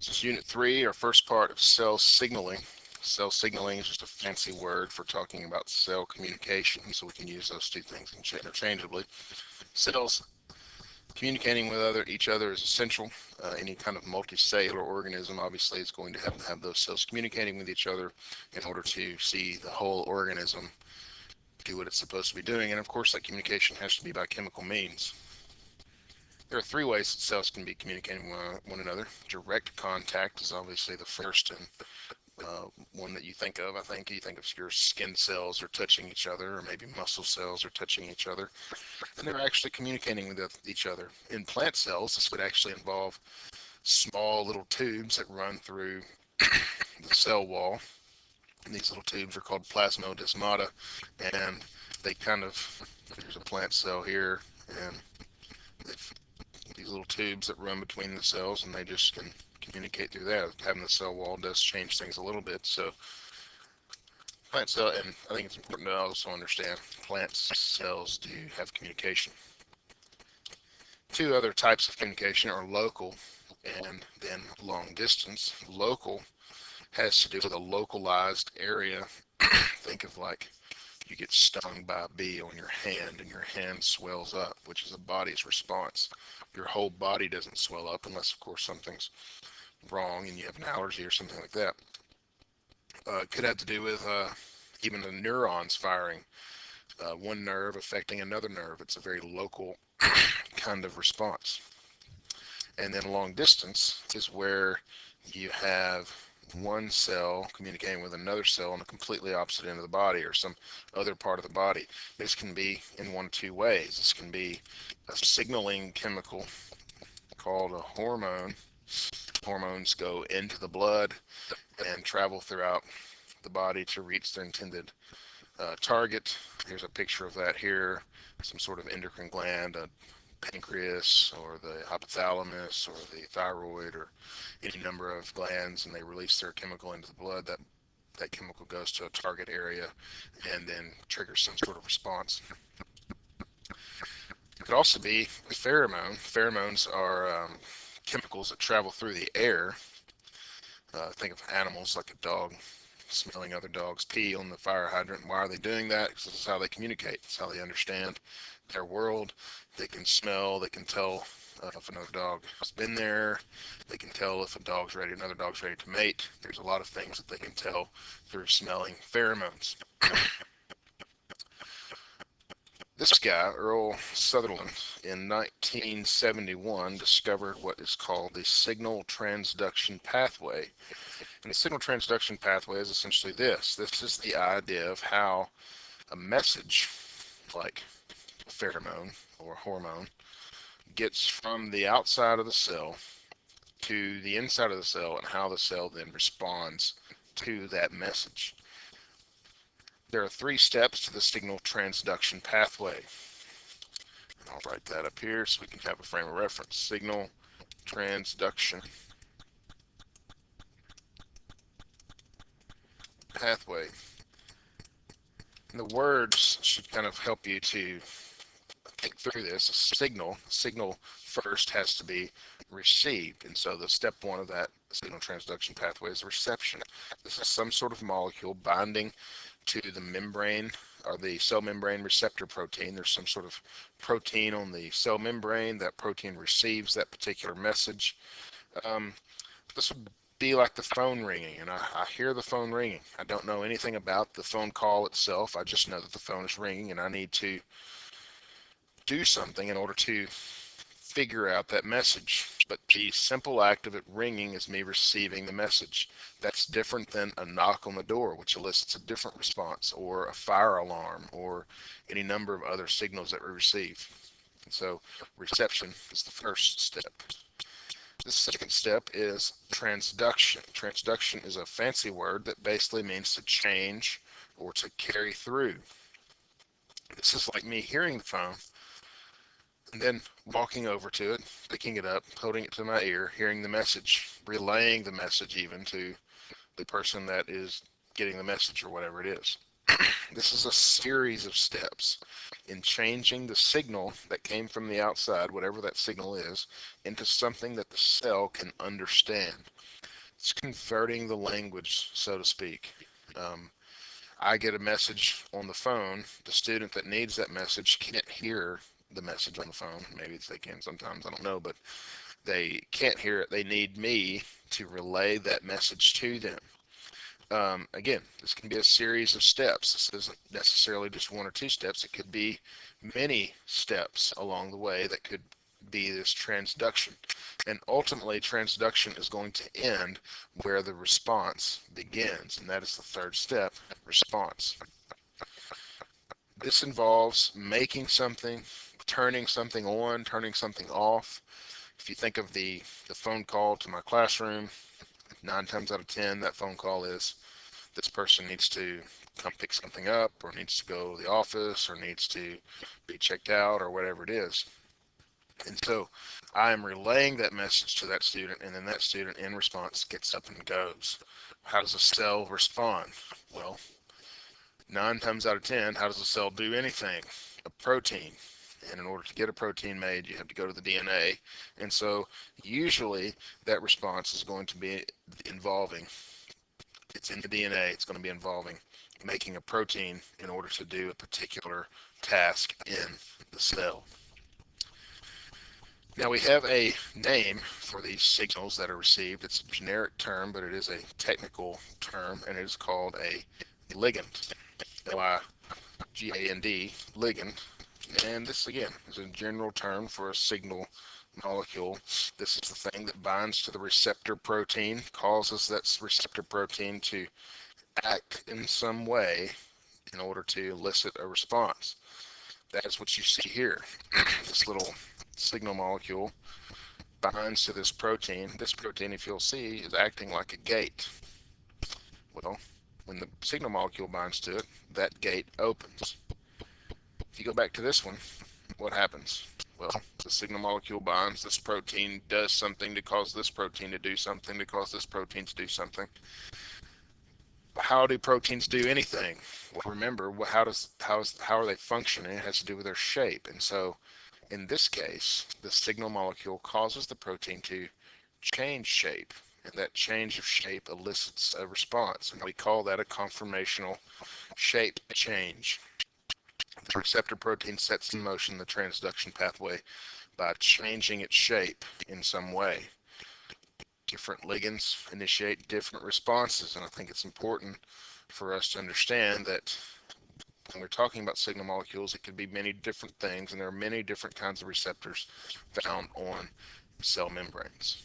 This is Unit 3, our first part of cell signaling. Cell signaling is just a fancy word for talking about cell communication, so we can use those two things interchangeably. Cells communicating with each other is essential. Any kind of multicellular organism obviously is going to have those cells communicating with each other in order to see the whole organism do what it's supposed to be doing, and of course that communication has to be by chemical means. There are three ways that cells can be communicating with one another. Direct contact is obviously the first and one that you think of. I think you think of your skin cells are touching each other, or maybe muscle cells are touching each other, and they're actually communicating with each other. In plant cells, this would actually involve small little tubes that run through the cell wall. And these little tubes are called plasmodesmata, and they there's a plant cell here, and these little tubes that run between the cells, and they just can communicate through that. Having the cell wall does change things a little bit. So plant cell, and I think it's important to also understand plant cells do have communication. Two other types of communication are local and then long distance. Local has to do with a localized area. Think of like you get stung by a bee on your hand and your hand swells up, which is a body's response. Your whole body doesn't swell up unless, of course, something's wrong and you have an allergy or something like that. It could have to do with even the neurons firing, one nerve affecting another nerve. It's a very local kind of response. And then long distance is where you have one cell communicating with another cell on a completely opposite end of the body or some other part of the body. This can be in one of two ways. This can be a signaling chemical called a hormone. Hormones go into the blood and travel throughout the body to reach their intended target. Here's a picture of that here, some sort of endocrine gland, a pancreas or the hypothalamus or the thyroid or any number of glands, and they release their chemical into the blood. That chemical goes to a target area and then triggers some sort of response. It could also be a pheromone. Pheromones are chemicals that travel through the air. Think of animals like a dog smelling other dogs' pee on the fire hydrant. Why are they doing that? Because this is how they communicate. It's how they understand their world. They can smell, they can tell if another dog has been there. They can tell if another dog's ready to mate. There's a lot of things that they can tell through smelling pheromones. This guy, Earl Sutherland, in 1971 discovered what is called the signal transduction pathway. And the signal transduction pathway is essentially this. This is the idea of how a message, like a pheromone or hormone, gets from the outside of the cell to the inside of the cell and how the cell then responds to that message. There are three steps to the signal transduction pathway. And I'll write that up here so we can have a frame of reference. Signal transduction pathway. And the words should kind of help you to think through this. Signal first has to be received, and so the step one of that signal transduction pathway is reception. This is some sort of molecule binding to the membrane or the cell membrane receptor protein. There's some sort of protein on the cell membrane. That protein receives that particular message. This would be like the phone ringing, and I hear the phone ringing. I don't know anything about the phone call itself. I just know that the phone is ringing, and I need to do something in order to figure out that message. But the simple act of it ringing is me receiving the message. That's different than a knock on the door, which elicits a different response, or a fire alarm, or any number of other signals that we receive. And so reception is the first step. The second step is transduction. Transduction is a fancy word that basically means to change or to carry through. This is like me hearing the phone and then walking over to it, picking it up, holding it to my ear, hearing the message, relaying the message even to the person that is getting the message or whatever it is. This is a series of steps in changing the signal that came from the outside, whatever that signal is, into something that the cell can understand. It's converting the language, so to speak. Um, I get a message on the phone. The student that needs that message can't hear the message on the phone. Maybe they can sometimes, I don't know, but they can't hear it. They need me to relay that message to them. Again, this can be a series of steps. This isn't necessarily just one or two steps. It could be many steps along the way that could be this transduction. And ultimately, transduction is going to end where the response begins, and that is the third step, response. This involves making something, turning something on, turning something off. If you think of the phone call to my classroom, 9 times out of 10, that phone call is this person needs to come pick something up, or needs to go to the office, or needs to be checked out, or whatever it is. And so I am relaying that message to that student, and then that student in response gets up and goes. How does a cell respond? Well, 9 times out of 10, how does a cell do anything? A protein. And in order to get a protein made, you have to go to the DNA. And so usually that response is going to be involving, it's in the DNA, it's going to be involving making a protein in order to do a particular task in the cell. Now we have a name for these signals that are received. It's a generic term, but it is a technical term, and it is called a ligand. L-I-G-A-N-D, ligand. And this, again, is a general term for a signal molecule. This is the thing that binds to the receptor protein, causes that receptor protein to act in some way in order to elicit a response. That is what you see here. This little signal molecule binds to this protein. This protein, if you'll see, is acting like a gate. Well, when the signal molecule binds to it, that gate opens. If you go back to this one, what happens? Well, the signal molecule binds, this protein does something to cause this protein to do something to cause this protein to do something. How do proteins do anything? Well, remember, how are they functioning? It has to do with their shape. And so in this case, the signal molecule causes the protein to change shape, and that change of shape elicits a response, and we call that a conformational shape change. The receptor protein sets in motion the transduction pathway by changing its shape in some way. Different ligands initiate different responses, and I think it's important for us to understand that when we're talking about signal molecules, it could be many different things, and there are many different kinds of receptors found on cell membranes.